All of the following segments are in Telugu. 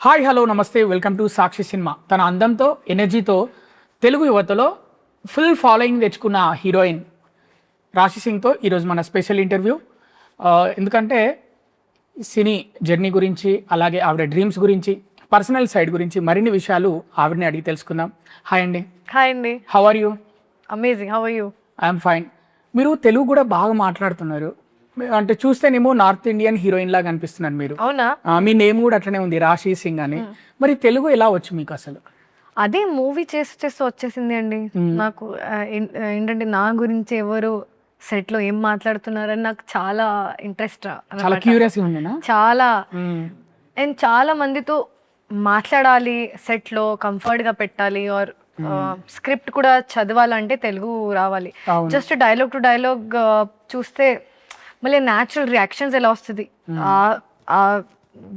హాయ్ హలో నమస్తే వెల్కమ్ టు సాక్షి సినిమా. తన అందంతో ఎనర్జీతో తెలుగు యువతలో ఫుల్ ఫాలోయింగ్ తెచ్చుకున్న హీరోయిన్ రాశి సింగ్తో ఈరోజు మన స్పెషల్ ఇంటర్వ్యూ. ఎందుకంటే సినీ జర్నీ గురించి, అలాగే ఆవిడ డ్రీమ్స్ గురించి, పర్సనల్ సైడ్ గురించి మరిన్ని విషయాలు ఆవిడని అడిగి తెలుసుకుందాం. హాయ్ అండి. హాయ్ అండి. How are you? Amazing. How are you? I'm fine. మీరు తెలుగు కూడా బాగా మాట్లాడుతున్నారు. అంటే చూస్తేనేమో నార్త్ ఇండియన్ హీరోయిన్ లాగా అనిపిస్తున్నారు మీరు. అవునా? మీ నేమ్ కూడా అట్లనే ఉంది, రాశి సింగ్ అని. మరి తెలుగు ఎలా వచ్చు మీకు అసలు? అదే మూవీ చేస్తూ వచ్చేసింది అండి. నాకు ఏంటంటే నా గురించి ఎవరు సెట్ లో ఏం మాట్లాడుతున్నారని నాకు చాలా ఇంట్రెస్ట్, చాలా క్యూరియాసిటీ ఉంది. చాలా అండ్ చాలా మందితో మాట్లాడాలి, సెట్ లో కంఫర్ట్ గా పెట్టాలి, ఆర్ స్క్రిప్ట్ కూడా చదవాలంటే తెలుగు రావాలి. జస్ట్ డైలాగ్ టు డైలాగ్ చూస్తే మళ్ళీ న్యాచురల్ రియాక్షన్స్ ఎలా వస్తుంది,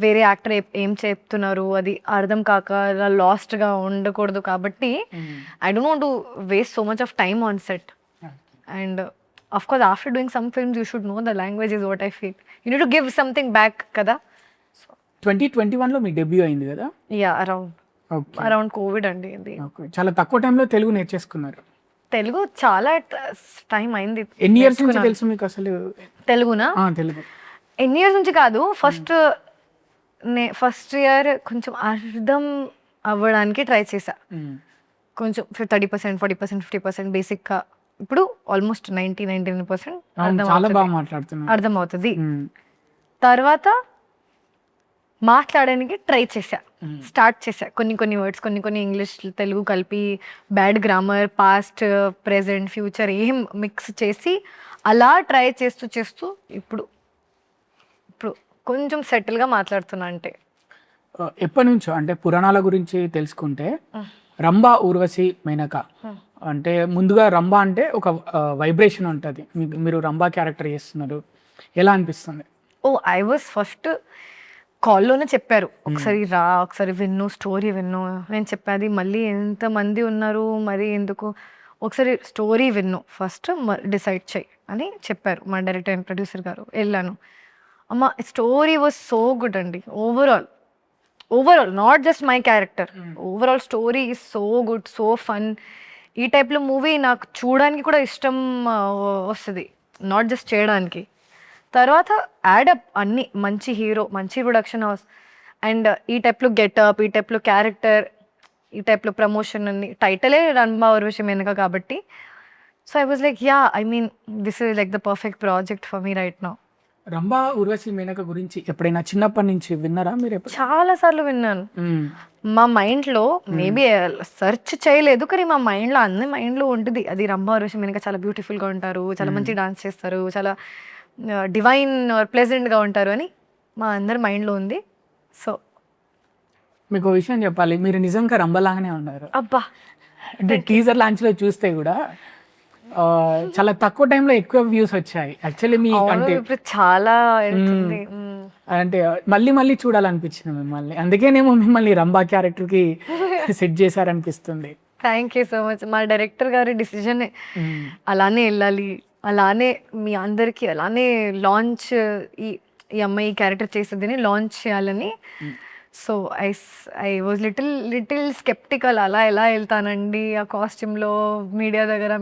వేరే యాక్టర్ ఏం చెప్తున్నారు అది అర్థం కాక లాస్ట్గా ఉండకూడదు. కాబట్టి I don't want to waste so much of time on set. And of course after doing some films you should know the language is what I feel. You need to give something back కదా. 2021లో మీ డెబ్యూ అయింది కదా? యా, అరౌండ్ కోవిడ్ అండి. ఇది చాలా తక్కువ టైంలో తెలుగు నేర్చేసుకున్నారు. తెలుగు చాలా టైం అయింది. ఎన్ని ఇయర్స్ నుంచి తెలుసు మీకు అసలు తెలుగునా? తెలుగు ఎన్ని ఇయర్స్ నుంచి కాదు, ఫస్ట్ ఇయర్ కొంచెం అర్థం అవ్వడానికి ట్రై చేశా. కొంచెం 30%, 40%, 50% బేసిక్గా. ఇప్పుడు ఆల్మోస్ట్ 99% అర్థం అవుతుంది. తర్వాత మాట్లాడడానికి ట్రై చేశా, స్టార్ట్ చేశా. కొన్ని వర్డ్స్, కొన్ని ఇంగ్లీష్ తెలుగు కలిపి, bad grammar, past, present, future ఏం మిక్స్ చేసి అలా ట్రై చేస్తూ ఇప్పుడు కొంచెం సెటిల్గా మాట్లాడుతున్నా. అంటే ఎప్పటి నుంచో, అంటే పురాణాల గురించి తెలుసుకుంటే రంభా, ఊర్వశి, మేనక అంటే ముందుగా రంభా అంటే ఒక వైబ్రేషన్ ఉంటుంది. మీరు రంభా క్యారెక్టర్ చేస్తున్నారు, ఎలా అనిపిస్తుంది? ఐ వాజ్ ఫస్ట్ కాల్లోనే చెప్పారు, ఒకసారి రా, ఒకసారి విన్ను, స్టోరీ విన్ను. నేను చెప్పాది మళ్ళీ ఎంతమంది ఉన్నారు, మరి ఎందుకు, ఒకసారి స్టోరీ విన్ను, ఫస్ట్ డిసైడ్ చేయి అని చెప్పారు మా డైరెక్టర్ అండ్ ప్రొడ్యూసర్ గారు. వెళ్ళాను. అమ్మ, స్టోరీ వాజ్ సో గుడ్ అండి. Overall not just my character, overall story is so good, so fun. ఈ టైప్లో మూవీ నాకు చూడడానికి కూడా ఇష్టం వస్తుంది, నాట్ జస్ట్ చేయడానికి. తర్వాత యాడప్ అన్ని మంచి హీరో, మంచి ప్రొడక్షన్ హౌస్, అండ్ ఈ టైప్లో గెటప్, ఈ టైప్లో క్యారెక్టర్, ఈ టైప్లో ప్రమోషన్ అన్ని, టైటిలే రంభా ఊర్వశి మేనక కాబట్టి. So I was like, yeah, I mean this is like the perfect project for me right now. Rambha, Urvashi, Menaka గురించి ఎప్పుడైనా చిన్నప్పటి నుంచి విన్నారా మీరు? చాలా సార్లు విన్నాను. మా మైండ్లో మేబీ సెర్చ్ చేయలేదు, కానీ మా మైండ్లో, అన్ని మైండ్లో ఉంటుంది అది. రంభా, ఊర్వశి, మేనక చాలా బ్యూటిఫుల్గా ఉంటారు, చాలా మంచి డాన్స్ చేస్తారు, చాలా డివైన్ ప్లెజెంట్గా ఉంటారు అని మా అందరి మైండ్లో ఉంది. సో మీకు విషయం చెప్పాలి, మీరు నిజంగా రంభలాగానే ఉన్నారు. అబ్బా, అంటే టీజర్ లాంచ్లో చూస్తే కూడా చాలా తక్కువ టైంలో ఎక్కువ వ్యూస్ వచ్చాయి. యాక్చువల్లీ మీ అంటే చాలా అంటే మళ్ళీ చూడాలనిపించింది మిమ్మల్ని, అందుకేనేమో మిమ్మల్ని రంభా క్యారెక్టర్కి సెట్ చేశారనిపిస్తుంది. Thank you so much. మా డైరెక్టర్ గారి డిసిజన్ అలానే వెళ్ళాలి, అలానే మీ అందరికీ అలానే లాంచ్, ఈ అమ్మాయి క్యారెక్టర్ చేసేదని లాంచ్ చేయాలని. So I was little sceptical, అలా ఎలా వెళ్తానండి ఆ కాస్ట్యూమ్లో, మీడియా దగ్గర.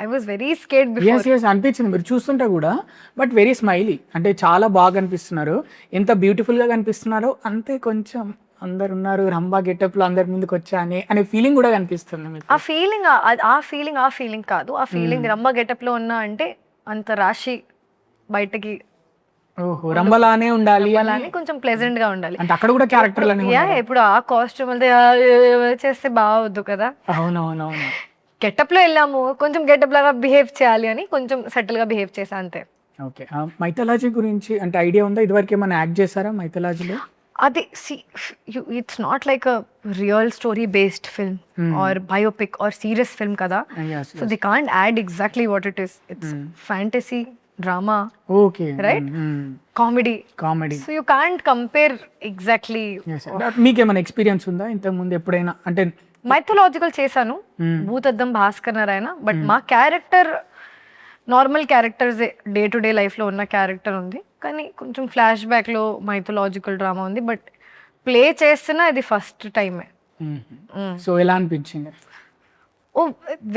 I was very scared before. అనిపించింది మీరు చూస్తుంటే కూడా, బట్ వెరీ స్మైలీ, అంటే చాలా బాగా కనిపిస్తున్నారు. ఎంత బ్యూటిఫుల్గా కనిపిస్తున్నారో అంతే కొంచెం అందరు ఉన్నారు రంభా గెటప్లో అందరి ముందుకు వచ్చా అనే ఫీలింగ్ కూడా కనిపిస్తుంది. ఆ ఫీలింగ్ కాదు, ఆ ఫీలింగ్ రంభా గెటప్లో ఉన్నా అంటే అంత రాశి బయటకి రంభలానే ఉండాలి, అలానే కొంచెం ప్లెజెంట్ గా ఉండాలి. అంటే అక్కడ కూడా క్యారెక్టర్ ఇప్పుడు ఆ కాస్ట్యూమ్ చేస్తే బాగోద్దు కదా. అవునవునవును. గెటప్ లో వెళ్ళాము, కొంచెం గెటప్ లాగా బిహేవ్ చేయాలి అని కొంచెం సెటిల్ గా బిహేవ్ చేసా అంతే. ఓకే. మైథాలజీ గురించి అంటే ఐడియా ఉందా? ఇదివరకు ఏమైనా యాక్ట్ చేశారా మైథాలజీలో? అది it's not like a real story based film or biopic or serious film కదా. So they can't add exactly what it is. It's fantasy, drama, okay, right, comedy. So you can't compare exactly. మీకు ఏమైనా ఎక్స్పీరియన్స్ ఉందా ఇంతకు ముందు ఎప్పుడైనా? అంటే మైథలాజికల్ చేశాను, భూతద్దం భాస్కర్ నారాయణ. బట్ మా character normal characters, day to day లైఫ్లో ఉన్న క్యారెక్టర్ ఉంది, కానీ కొంచెం ఫ్లాష్ బ్యాక్లో మైథలాజికల్ డ్రామా ఉంది. బట్ ప్లే చేస్తున్నా ఇది ఫస్ట్ టైమే. సో ఎలా అనిపించింది? ఓ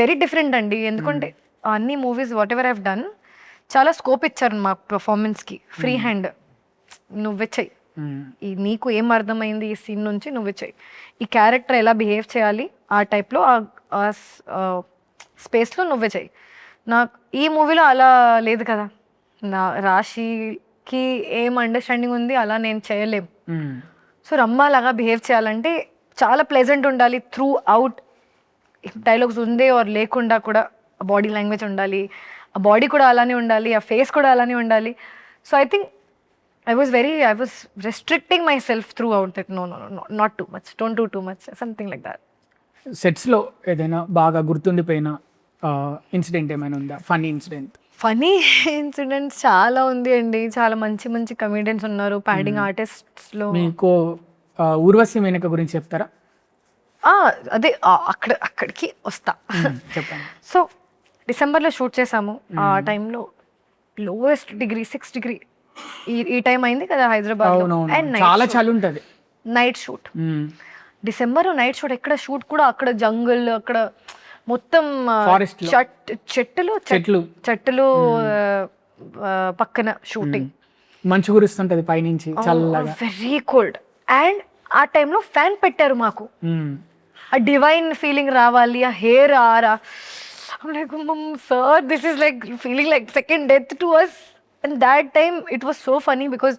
వెరీ డిఫరెంట్ అండి, ఎందుకంటే అన్ని movies what ever have done చాలా స్కోప్ ఇచ్చారు మా పర్ఫార్మెన్స్కి. ఫ్రీ హ్యాండ్, నువ్వే చెయ్యి, ఈ నీకు ఏం అర్థమైంది ఈ సీన్ నుంచి నువ్వే చెయ్యి, ఈ క్యారెక్టర్ ఎలా బిహేవ్ చేయాలి ఆ టైప్లో ఆ స్పేస్లో నువ్వే చెయ్యి. నాకు ఈ మూవీలో అలా లేదు కదా, నా రాశికి ఏం అండర్స్టాండింగ్ ఉంది అలా నేను చేయలేం. సో రమ్మ లాగా బిహేవ్ చేయాలంటే చాలా ప్లెజెంట్ ఉండాలి త్రూ అవుట్, డైలాగ్స్ ఉందే ఆర్ లేకుండా కూడా బాడీ లాంగ్వేజ్ ఉండాలి, ఆ బాడీ కూడా అలానే ఉండాలి, ఆ ఫేస్ కూడా అలానే ఉండాలి. So I think I was restricting myself throughout that. No, not too much. Don't do too much. Something like that. సెట్స్లో ఏదైనా బాగా గుర్తుండిపోయిన ఇన్సిడెంట్ ఏమైనా ఉందా? Funny incident? ఫనీ ఇన్సిడెంట్స్ చాలా ఉంది అండి, చాలా మంచి మంచి కమెడియన్స్ ఉన్నారు ప్యాడింగ్ ఆర్టిస్ట్స్లో. మీకు ఊర్వశి మేనక గురించి చెప్తారా? అదే అక్కడికి వస్తా. చెప్పండి. సో డిసెంబర్లో షూట్ చేసాము, ఆ టైంలో లోయెస్ట్ డిగ్రీ 6 డిగ్రీ ఈ టైం అయింది కదా హైదరాబాద్. అండ్ చాలా చలి ఉంటుంది. Night shoot, December night shoot. ఎక్కడ షూట్ కూడా అక్కడ జంగల్, అక్కడ మొత్తం చెట్లు పక్కన షూటింగ్. మంచు కురుస్తుంటది పైనుంచి చల్లగా, వెరీ కోల్డ్. అండ్ ఆ టైంలో ఫ్యాన్ పెట్టారు మాకు, ఆ డివైన్ ఫీలింగ్ రావాలి, ఆ hair aura. Like sir this is like feeling like second death to us. And that time it was so funny because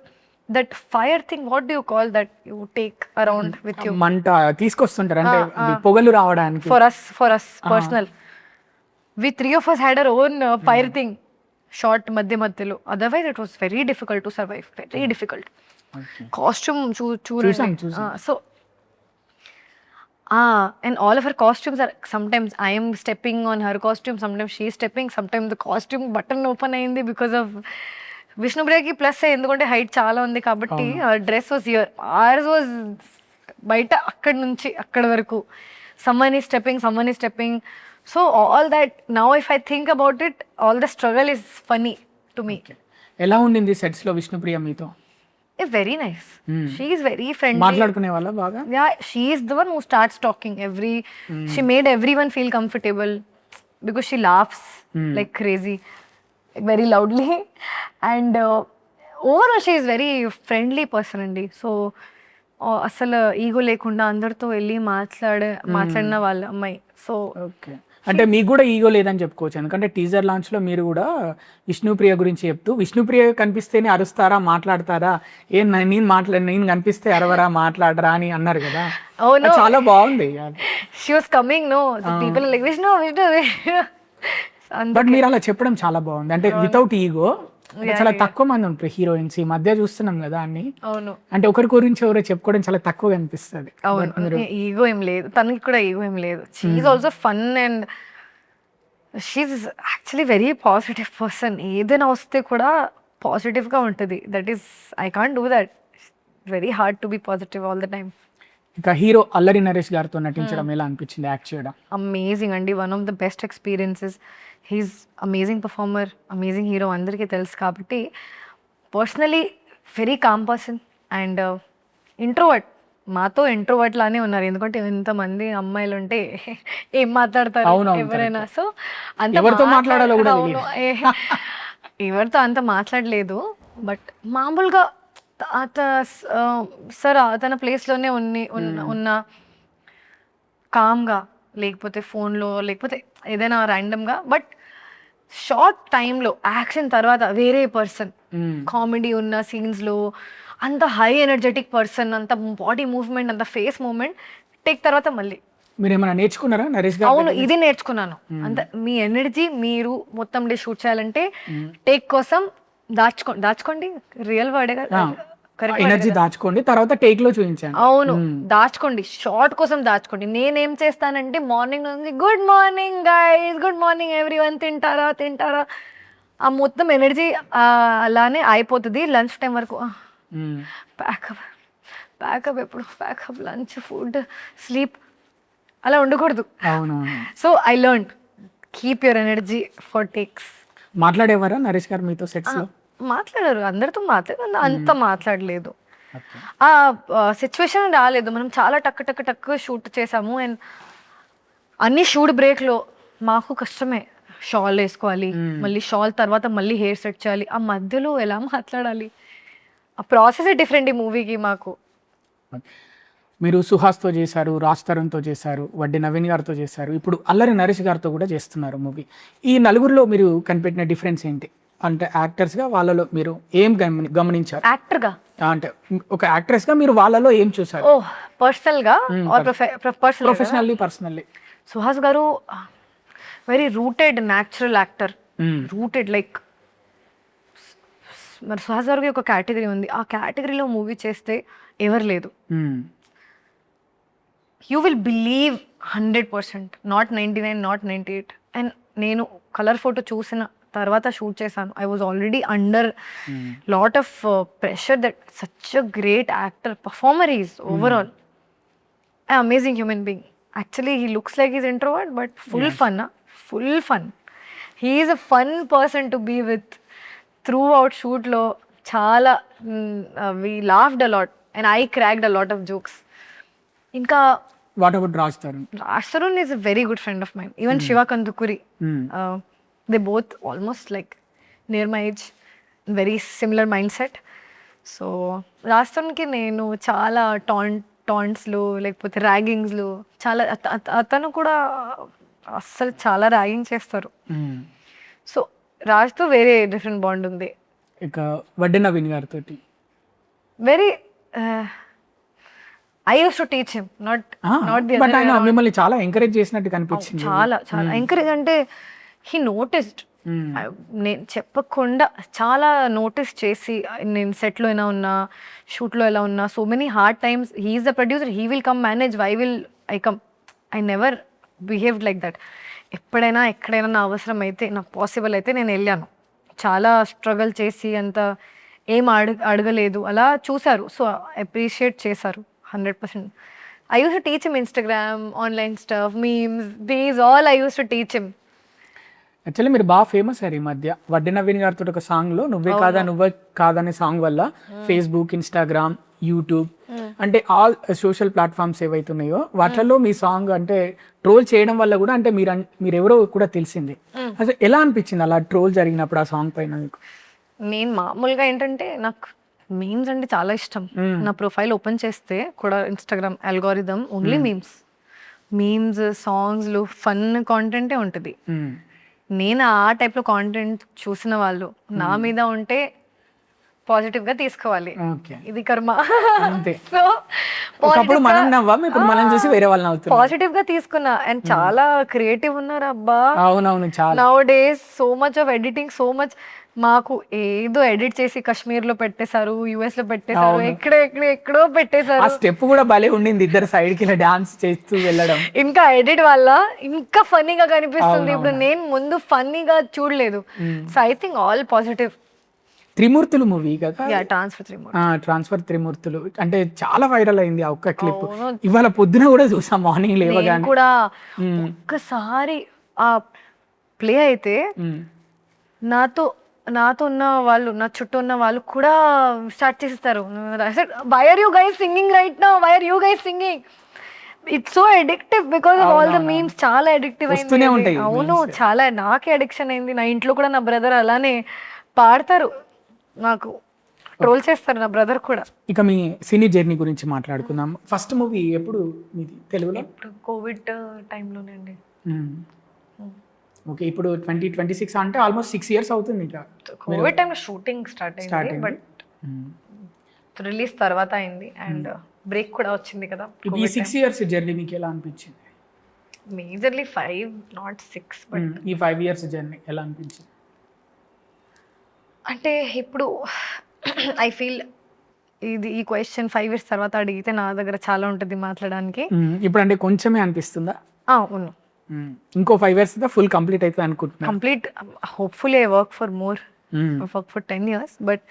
that fire thing, what do you call that you take around with you? మంట తీసుకొస్తుంటారు అంటే పొగలు రావడానికి. For us personal, we 3 of us had our own fire thing shot మధ్యలో. Otherwise it was very difficult to survive, very difficult. Costume చూడండి. So and all of her costumes are, sometimes I am stepping on her costume, sometimes she is stepping, sometimes the costume button open అయింది because of విష్ణుప్రియకి. ప్లస్ ఎందుకంటే హైట్ చాలా ఉంది కాబట్టి డ్రెస్ వాజ్ హియర్, ఆర్స్ వాజ్ బయట, అక్కడి నుంచి అక్కడి వరకు. someone is stepping. So all that, now if I think about it, all the struggle is funny to me. ఎలా ఉండింది సెట్స్ లో విష్ణుప్రియ మీతో? Very nice. She is very friendly. మాట్లాడుకునే వాళ్ళ బాగా? Yeah, she is the one who starts talking. She made everyone feel comfortable because she laughs like crazy, like very loudly. And overall she is very friendly person అండి. సో అసలు ఈగో లేకుండా అందరితో వెళ్ళి మాట్లాడిన వాళ్ళ అమ్మాయి. సో ఓకే, అంటే మీకు కూడా ఈగో లేదని చెప్పుకోవచ్చు. ఎందుకంటే టీజర్ లాంచ్ లో మీరు కూడా విష్ణుప్రియ గురించి చెప్తూ, విష్ణుప్రియ కనిపిస్తేనే అరుస్తారా, మాట్లాడతారా, నేను కనిపిస్తే అరవరా, మాట్లాడరా అని అన్నారు కదా. చాలా బాగుంది. She was coming, no people like Vishnu. But మీరు అలా చెప్పడం చాలా బాగుంది, అంటే వితౌట్ ఈగో. చాలా తక్కువ మంది ఉంటారు హీరోయిన్స్, ఈ మధ్య చూస్తున్నాం కదా అన్ని. అవును, అంటే ఒకరి గురించి ఎవరో చెప్పుకోవడం చాలా తక్కువ అనిపిస్తుంది. అవును, ఈగో ఏం లేదు, తనకి కూడా ఈగో ఏం లేదు. She is also fun and she is actually very positive person. ఏదైనా వస్తే కూడా పాజిటివ్గా ఉంటుంది. That is, I can't do that. Very hard to be positive all the time. ఇంకా హీరో అల్లరి నరేష్ గారితో నటించడం ఎలా అనిపించింది, యాక్ట్ చేయడం? అమేజింగ్ అండి, one of the best experiences. He is amazing performer, amazing hero, అందరికీ తెలుసు కాబట్టి. Personally very calm person and introvert. మాతో ఇంట్రోవర్ట్ లానే ఉన్నారు, ఎందుకంటే ఇంతమంది అమ్మాయిలు ఉంటే ఏం మాట్లాడతారు ఎవరైనా. సో అంత ఎవరితో అంత మాట్లాడలేదు. బట్ మామూలుగా సార్ తన ప్లేస్లోనే ఉన్న కామ్గా, లేకపోతే ఫోన్లో, లేకపోతే ఏదైనా ర్యాండమ్గా. బట్ షార్ట్ టైంలో యాక్షన్ తర్వాత వేరే పర్సన్, కామెడీ ఉన్న సీన్స్లో అంత హై ఎనర్జెటిక్ పర్సన్, అంత బాడీ మూవ్మెంట్, అంత ఫేస్ మూవ్మెంట్. టేక్ తర్వాత మళ్ళీ మీరు ఏమైనా నేర్చుకున్నారా నరేష్ గారు? అవును, ఇది నేర్చుకున్నాను. అంత మీ ఎనర్జీ మీరు మొత్తం డే షూట్ చేయాలంటే టేక్ కోసం దాచుకోండి. రియల్ వర్డే కదా, ఎనర్జీ దాచుకోండి, తర్వాత టేక్ లో చూపించండి. అవును, దాచుకోండి, షార్ట్ కోసం దాచుకోండి. నేనేం చేస్తానంటే మార్నింగ్ నుంచి good morning guys, good morning everyone, తింటారా, ఆ మొత్తం ఎనర్జీ అలానే అయిపోతుంది. లంచ్ టైం వరకు ప్యాకప్ ఎప్పుడు ప్యాకప్, లంచ్, ఫుడ్, స్లీప్, అలా ఉండకూడదు. So I learn keep your energy for takes. మాట్లాడేవారా నరేష్ గారు మీతో సెట్స్ లో? మాట్లాడారు, అందరితో మాట్లాడారు, అంత మాట్లాడలేదు. ఓకే. ఆ సిచ్యువేషన్ రాలేదు. మనం చాలా టక్ షూట్ చేసాము. అండ్ అన్ని షూట్ బ్రేక్లో మాకు కష్టమే. షాల్ వేసుకోవాలి, మళ్ళీ షాల్ తర్వాత మళ్ళీ హెయిర్ సెట్ చేయాలి, ఆ మధ్యలో ఎలా మాట్లాడాలి, ఆ ప్రాసెస్ డిఫరెంట్ ఈ మూవీకి మాకు. మీరు సుహాస్తో చేశారు, రాజ్ తరుణ్తో చేశారు, వడ్డీ నవీన్ గారితో చేశారు, ఇప్పుడు అల్లరి నరేష్ గారితో కూడా చేస్తున్నారు మూవీ. ఈ నలుగురిలో మీరు కనిపెట్టిన డిఫరెన్స్ ఏంటి? అంటే యాక్టర్స్గా వాళ్ళలో మీరు ఏం గమనించారు? యాక్టర్గా అంటే ఒక యాక్ట్రెస్గా మీరు వాళ్ళలో ఏం చూసారు? ఓ పర్సనల్గా professionally, personally. Suhas garu very rooted natural actor. Rooted like మరి సుహాస్ గారికి ఒక కేటగిరీ ఉంది, ఆ కేటగిరీలో మూవీ చేస్తే ఎవరు లేదు. You will believe 100%, not 99, not 98. అండ్ నేను కలర్ ఫోటో చూసిన తర్వాత షూట్ చేశాను. I was already under lot of pressure that such a great actor, performer is overall amazing human being. Actually he looks like is introvert but full fun. Full fun. He is a fun person to be with. Throughout షూట్లో చాలా we laughed a lot and I cracked a lot of jokes. ఇంకా what about Raj Tarun? Raj Tarun is a very good friend of mine. Even Shiva Kandukuri, they both almost like near my age, very similar mind set. So Raj తరుణ్కి నేను చాలా టాంట్స్లు లేకపోతే ర్యాగింగ్స్లు చాలా, అతను కూడా అస్సలు చాలా ర్యాగింగ్ చేస్తారు. సో రాజ్తో వేరే డిఫరెంట్ బాండ్ ఉంది. ఇక వడ్డీ నవీన్ గారితో very I use to teach him, not the but ఆయన మిమ్మల్ని చాలా ఎంకరేజ్ చేసినట్టు కనిపించింది. చాలా ఎంకరేజ్ అంటే హీ నోటిస్డ్. నేను చెప్పకుండా చాలా నోటీస్ చేసి, నేను సెట్లో ఎలా ఉన్నా, షూట్లో ఎలా ఉన్నా, so many hard times, he is the producer, he will come manage, why will I come? I never behaved like that. ఎప్పుడైనా ఎక్కడైనా నా అవసరం అయితే, నాకు పాసిబుల్ అయితే నేను వెళ్ళాను. చాలా స్ట్రగుల్ చేసి అంత ఏం అడగలేదు, అలా చూశారు. సో అప్రిషియేట్ చేశారు 100%. I used to teach him Instagram, online stuff, memes, these all I used to teach him. Actually మీరు బాగా ఫేమస్ అయ్యారు ఈ మధ్య. వడ్డీ నవీన్ గారితో ఒక సాంగ్లో నువ్వే కాదా అనే సాంగ్ వల్ల ఫేస్బుక్, ఇన్స్టాగ్రామ్, యూట్యూబ్ అంటే ఆల్ సోషల్ ప్లాట్ఫామ్స్ ఏవైతున్నాయో వాటిల్లో మీ సాంగ్ అంటే ట్రోల్ చేయడం వల్ల కూడా అంటే మీరు ఎవరో కూడా తెలిసింది. అసలు ఎలా అనిపించింది అలా ట్రోల్ జరిగినప్పుడు ఆ సాంగ్ పైన మీకు? నేను మామూలుగా ఏంటంటే నాకు మీమ్స్ అంటే చాలా ఇష్టం. నా ప్రొఫైల్ ఓపెన్ చేస్తే కూడా ఇన్స్టాగ్రామ్ అల్గోరిథం ఓన్లీ మీమ్స్, సాంగ్స్లు, ఫన్ కాంటెంటే ఉంటుంది. నేను ఆ టైప్లో కాంటెంట్ చూసిన వాళ్ళు నా మీద ఉంటే పాజిటివ్గా తీసుకోవాలి, ఇది కర్మ. సో పాజిటివ్గా తీసుకున్నా. అండ్ చాలా క్రియేటివ్ ఉన్నారు అబ్బా. అవునవును, now days so much of editing, so much. మాకు ఏదో ఎడిట్ చేసి కశ్మీర్ లో పెట్టేశారు, యుఎస్ లో పెట్టేశారు, ఎక్కడో పెట్టేశారు. స్టెప్ కూడా భలే ఉండింది, ఇద్దరు సైడ్ కి డాన్స్ చేస్తూ వెళ్ళడం. ఇంకా ఎడిట్ వల్ల ఇంకా ఫన్నీగా కనిపిస్తుంది. ఇప్పుడు నేను ముందు ఫన్నీగా చూడలేదు. So I think all positive. Trimurthulu movie కదా, ట్రాన్స్ఫర్ త్రిమూర్తులు అంటే చాలా వైరల్ అయింది ఆ ఒక్క క్లిప్. ఇవాళ పొద్దున కూడా చూసాం, మార్నింగ్ లేవగానే కూడా. ఒక్కసారి ఆ ప్లే అయితే నాతో ఉన్న వాళ్ళు, నా చుట్టూ ఉన్న వాళ్ళు కూడా స్టార్ట్ చేస్తారు, why are you guys singing right now, why are you guys singing. It's so addictive because of all the memes. చాలా అడిక్టివ్ అయింది. అవును, చాలా. నాకే అడిక్షన్ అయింది. నా ఇంట్లో కూడా నా బ్రదర్ అలానే పాడతారు, నాకు ట్రోల్ చేస్తారు నా బ్రదర్ కూడా. ఇక మీ సినీ జర్నీ గురించి మాట్లాడుకుందాం. ఫస్ట్ మూవీ ఎప్పుడు మీది తెలుగులో? ఇప్పుడు కోవిడ్ టైంలోనండి. ఓకే, ఇప్పుడు 2026 అంటే ఆల్మోస్ట్ 6 years అవుతుంది. ఇంకా కోవిడ్ టైంలో షూటింగ్ స్టార్ట్ అయింది, బట్ రిలీజ్ తర్వాత అయింది. అండ్ బ్రేక్ కూడా వచ్చింది కదా. ఈ 6 years జర్నీ మీకు ఎలా అనిపించింది? Majorly 5, not 6. బట్ ఈ 5 years జర్నీ ఎలా అనిపించింది? అంటే ఇప్పుడు ఐ ఫీల్ ఈ క్వశ్చన్ 5 years తర్వాత అడిగితే నా దగ్గర చాలా ఉంటుంది మాట్లాడడానికి. ఇప్పుడు అంటే కొంచెమే అనిపిస్తుందా? అవును, ఇంకో 5 years ఫుల్ కంప్లీట్ అవుతుంది అనుకుంటున్నా. Complete hopefully I work for more, work for 10 years, but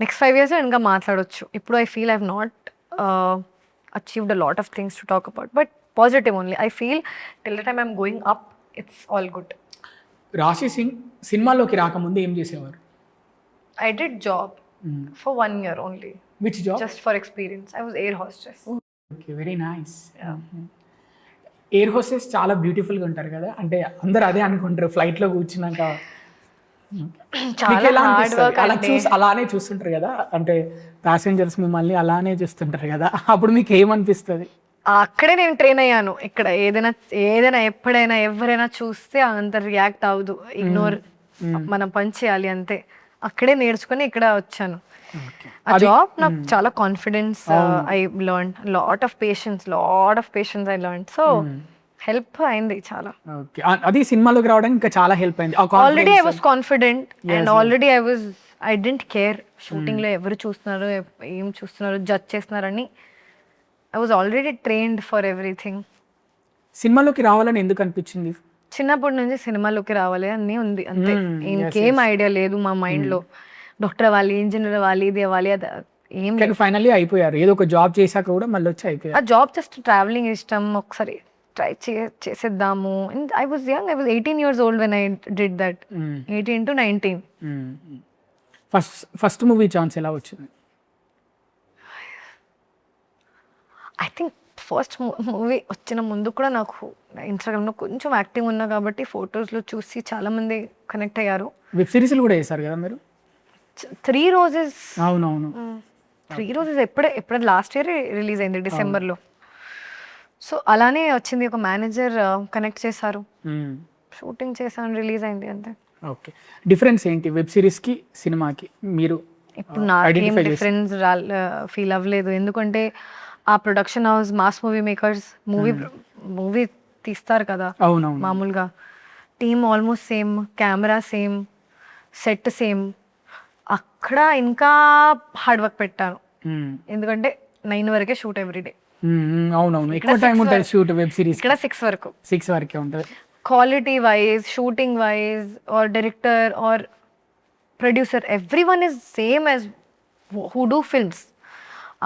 next 5 years ఇంకా మాట్లాడవచ్చు. ఇప్పుడు I feel I have not achieved a lot of things to talk about, but positive only. I feel till the time I'm going up, it's all good. రాశి సింగ్ సినిమాలోకి రాకముందు ఏం చేసేవారు? I did job for 1 year only. Which job? Just for experience. I was air hostess. Okay, very nice. Air hostess చాలా బ్యూటిఫుల్గా ఉంటారు కదా, అంటే అందరు అదే అనుకుంటారు ఫ్లైట్లో కూర్చున్నాక. మీకు చాలా ఎలా హార్డ్ అనిపిస్తుంది? వర్క్ అలా అండి. అలానే చూస్తుంటారు కదా, అంటే ప్యాసింజర్స్ మిమ్మల్ని అలానే చూస్తుంటారు కదా, అప్పుడు మీకు ఏమనిపిస్తుంది? అక్కడే నేను ట్రైన్ అయ్యాను. ఇక్కడ ఏదైనా ఎప్పుడైనా ఎవరైనా చూస్తే అంత రియాక్ట్ అవ్వదు, ఇగ్నోర్, మనం పని చేయాలి అంతే. అక్కడే నేర్చుకుని ఇక్కడ వచ్చాను. ఆ జాబ్ నాకు చాలా confidence, I learn lot of patience I learn. So help అయింది చాలా. ఓకే, అది సినిమాలోకి రావడానికి ఇంకా చాలా హెల్ప్ అయింది. Already I was confident and already I don't care shooting లో ఎవరు చూస్తున్నారు, ఏం చూస్తున్నారు, జడ్జ్ చేస్తున్నారని. I was already trained for everything. సినిమాలోకి రావాలని ఎందుకు అనిపించింది? చిన్నప్పటి నుంచి సినిమాలోకి రావాలి అని ఉంది అంతే. ఇంకేం ఐడియా లేదు మా మైండ్ లో. డాక్టర్ అవ్వాలి, ఇంజనీర్ అవ్వాలి, ఇది అవ్వాలి, అది ఏం కానీ ఫైనల్లీ అయిపోయారు, ఏదో ఒక జాబ్ చేశాక కూడా మళ్ళీ వచ్చి అయిపోయారు. ఆ జాబ్ జస్ట్ ట్రావెలింగ్ ఇష్టం, ఒకసారి ట్రై చేసేద్దాము. I was young, I was 18 years old when I did that. 18 to 19. First movie chance ఎలా వచ్చింది? ఐ థింక్ ఫస్ట్ మూవీ వచ్చిన ముందు కూడా నాకు ఇన్స్టాగ్రామ్లో కొంచెం యాక్టివ్ ఉన్నా కాబట్టి ఫొటోస్లో చూసి చాలామంది కనెక్ట్ అయ్యారు. వెబ్ సిరీస్లు కూడా చేశారు కదా మీరు? 3 Roses. అవునవును. 3 Roses ఎప్పుడే లాస్ట్ ఇయర్ రిలీజ్ అయింది డిసెంబర్లో. సో అలానే వచ్చింది, ఒక మేనేజర్ కనెక్ట్ చేశారు, షూటింగ్ చేశాను, రిలీజ్ అయింది అంతే. ఓకే, డిఫరెన్స్ ఏంటి వెబ్ సిరీస్కి సినిమాకి మీరు? ఇప్పుడు నాకేం డిఫరెన్స్ ఫీల్ అవ్వలేదు, ఎందుకంటే ఆ production house mass movie makers movie తీస్తారు కదా అవునవును, మామూలుగా. Team almost same, camera same, set same. అక్కడ ఇంకా హార్డ్ వర్క్ పెట్టాను, ఎందుకంటే 9 వరకే షూట్ ఎవ్రీడే. అవునవును, ఎక్కువ టైం ఉంటుంది షూట్ వెబ్ సిరీస్. ఇక్కడ 6 వరకు, 6 వరకే ఉంటుంది. Quality wise, shooting wise, or director or producer, every one is same as who do films.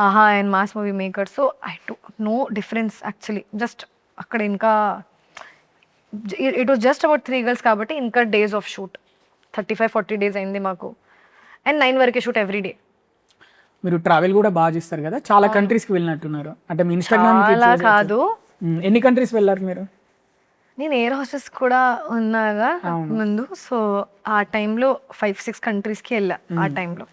ఆహా and mass movie maker. So I do no difference actually. Just అక్కడ ఇంకా it was just about 3 girls కాబట్టి ఇంకా డేస్ ఆఫ్ షూట్ 35-40 days అయింది మాకు. అండ్ 9 వరకే షూట్ ఎవ్రీడే. మీరు ట్రావెల్ కూడా బాగా చేస్తారు కదా, చాలా కంట్రీస్కి వెళ్ళినట్టున్నారు, అంటే మీ ఇన్స్టాగ్రామ్ అలా కాదు. ఎన్ని కంట్రీస్ వెళ్ళారు మీరు? నేను ఎయిర్ హోస్టెస్ కూడా ఉన్నాగా ముందు. సో ఆ టైంలో 5-6 countries వెళ్ళా. ఆ టైంలో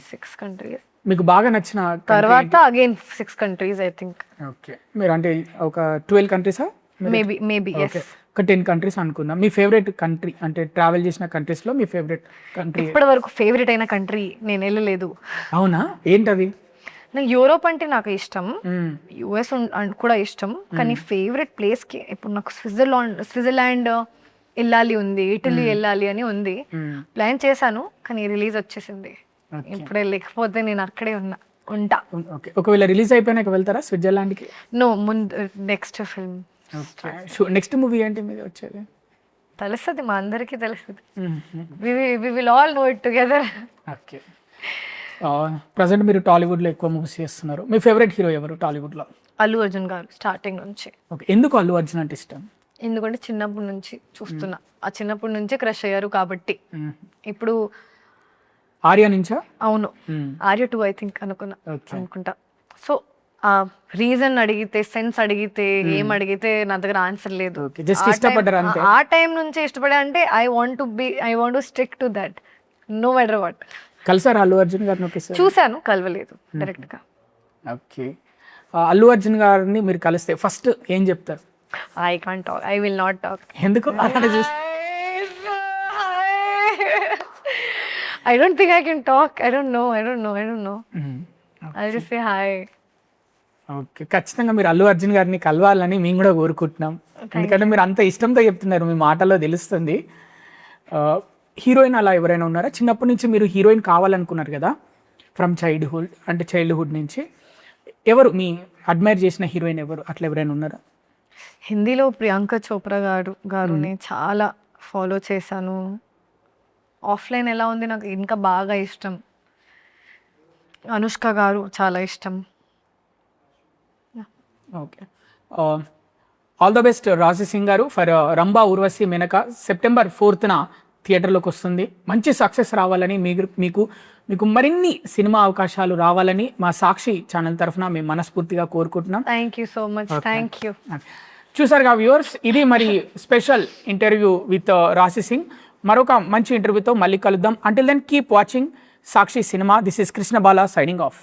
6 countries. మీకు బాగా నచ్చిన తర్వాత again 6 countries I think. Okay, మీరు అంటే ఒక 12 కంట్రీసా? Maybe yes. ఒక 10 కంట్రీస్ అనుకుందాం. మీ ఫేవరెట్ కంట్రీ, అంటే ట్రావెల్ చేసిన కంట్రీస్లో మీ ఫేవరెట్ కంట్రీ? ఇప్పటి వరకు ఫేవరెట్ అయిన కంట్రీ నేను వెళ్ళలేదు. అవునా, ఏంటది? నాకు యూరోప్ అంటే నాకు ఇష్టం, యుఎస్ కూడా ఇష్టం, కానీ ఫేవరెట్ ప్లేస్కి ఇప్పుడు నాకు స్విట్జర్లాండ్ వెళ్ళాలి ఉంది, ఇటలీ వెళ్ళాలి అని ఉంది. ప్లాన్ చేశాను కానీ రిలీజ్ వచ్చేసింది. ఇప్పుడే లేకపోతే నేను అక్కడే ఉంటా. ఓకే, ఒకవేళ రిలీజ్ అయిపోయినాక వెళ్తారా స్విట్జర్లాండ్కి? నో, ముందు నెక్స్ట్ ఫిల్మ్. నెక్స్ట్ మూవీ ఏంటి మీద వచ్చేది? తెలుస్తుంది, మా అందరికీ తెలుస్తుంది. We will all know it together. Okay, present మీరు టాలీవుడ్లో ఎక్కువ మూవీస్ చేస్తున్నారు. మీ ఫేవరెట్ హీరో ఎవరు టాలీవుడ్లో? అల్లు అర్జున్ గారు, స్టార్టింగ్ నుంచి. ఓకే, ఎందుకు అల్లు అర్జున్ అంటే ఇష్టం? ఎందుకంటే చిన్నప్పటి నుంచి చూస్తున్నా, ఆ చిన్నప్పటి నుంచే క్రష్ అయ్యారు కాబట్టి. ఇప్పుడు ఆర్య నుంచా? అవును, ఆర్య 2 ఐ థింక్ అనుకుంటా. సో ఆ రీజన్ అడిగితే, సెన్స్ అడిగితే, ఏం అడిగితే నా దగ్గర ఆన్సర్ లేదు. జస్ట్ ఇష్టపడ్డారు అంతే. ఆ టైం నుంచి ఇష్టపడా అంటే I want to stick to that no matter what. కలిసారు అల్లు అర్జున్ గారిని? చూశాను, కలవలేదు డైరెక్ట్ గా. ఓకే, అల్లు అర్జున్ గారిని మీరు కలిస్తే ఫస్ట్ ఏం చెప్తారు? I can't talk, I will not talk. ఎందుకు? I don't think I can talk. I don't know. I'll just say hi. Okay, ఖచ్చితంగా మీరు అల్లు అర్జున్ గారిని కలవాలని మేము కూడా కోరుకుంటున్నాం, ఎందుకంటే మీరు అంత ఇష్టంతో చెప్తున్నారు, మీ మాటల్లో తెలుస్తుంది. హీరోయిన్ అలా ఎవరైనా ఉన్నారా? చిన్నప్పటి నుంచి మీరు హీరోయిన్ కావాలనుకున్నారు కదా, ఫ్రమ్ చైల్డ్హుడ్ నుంచి ఎవరు మీ అడ్మైర్ చేసిన హీరోయిన్ ఎవరు, అట్లా ఎవరైనా ఉన్నారా? హిందీలో ప్రియాంక చోప్రా గారుని చాలా ఫాలో చేశాను. ఆఫ్లైన్ ఎలా ఉంది నాకు ఇంకా బాగా ఇష్టం. అనుష్క గారు చాలా ఇష్టం. Okay, all the best Raji Singh garu for Rambha Urvashi Menaka. September 4th థియేటర్లోకి వస్తుంది, మంచి సక్సెస్ రావాలని, మీకు మరిన్ని సినిమా అవకాశాలు రావాలని మా సాక్షి ఛానల్ తరఫున మేము మనస్ఫూర్తిగా కోరుకుంటున్నాం. Thank you so much. Thank you. చూసారుగా వ్యూవర్స్, ఇది మరి స్పెషల్ ఇంటర్వ్యూ విత్ రాశి సింగ్. మరొక మంచి ఇంటర్వ్యూతో మళ్ళీ కలుద్దాం. Until then keep watching Sakshi cinema. This is Krishna Bala signing of.